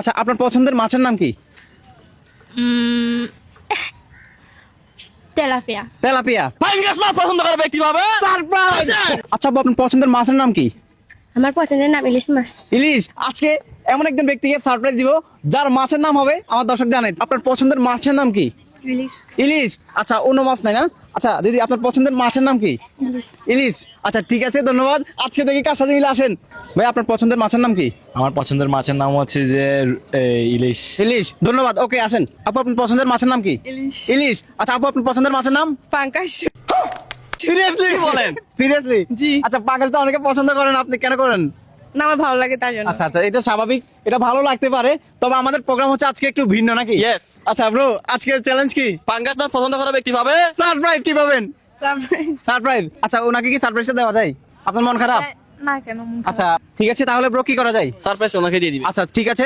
আচ্ছা, আপনার পছন্দের মাছের নাম কি? তেলাপিয়া। তেলাপিয়া। পাঙ্গাস মাছ পছন্দ করে ব্যক্তি পাবে সারপ্রাইজ। আচ্ছা আপু, আপনার পছন্দের মাছের নাম কি? আমার পছন্দের নাম ইলিশ মাছ। ইলিশ। আজকে এমন একজন ব্যক্তিকে সারপ্রাইজ দিব যার মাছের নাম হবে আমার দর্শক জানেন। আপনার পছন্দের মাছের নাম কি? ইলিশ। ইলিশ। আচ্ছা, অন্য মাছ নাই না? আচ্ছা দিদি, আপনার পছন্দের মাছের নাম কি? ইলিশ। আচ্ছা ঠিক আছে, ধন্যবাদ। আজকে দেখি কার সাথে মিলে আসেন। ভাই, আপনার পছন্দের মাছের নাম কি? আমার পছন্দের মাছের নাম হচ্ছে যে ইলিশ। ইলিশ। ধন্যবাদ। ওকে, আসেন। আপু, আপনার পছন্দের মাছের নাম কি? ইলিশ। ইলিশ। আচ্ছা আপু, আপনার পছন্দের মাছের নাম? পাঙ্কাশ। সিরিয়াসলি বলেন? সিরিয়াসলি? জি। আচ্ছা, পাগল তো অনেকে পছন্দ করেন, আপনি কেন করেন? না, আমার ভালো লাগে তার জন্য। আচ্ছা আচ্ছা, এটা স্বাভাবিক, এটা ভালো লাগতে পারে, তবে আমাদের প্রোগ্রাম হচ্ছে আজকে একটু ভিন্ন নাকি? Yes. আচ্ছা ব্রো, আজকের চ্যালেঞ্জ কি? পাঙ্গাস মাছ পছন্দ করে ব্যক্তি পাবে সারপ্রাইজ। কি পাবেন? সারপ্রাইজ। সারপ্রাইজ। আচ্ছা, ওনাকে কি সারপ্রাইজটা দেওয়া যায়? আপনার মন খারাপ? না কেন? আচ্ছা ঠিক আছে, তাহলে ব্রো কি করা যায়? সারপ্রাইজ ওনাকে দিয়ে দিবি। আচ্ছা ঠিক আছে।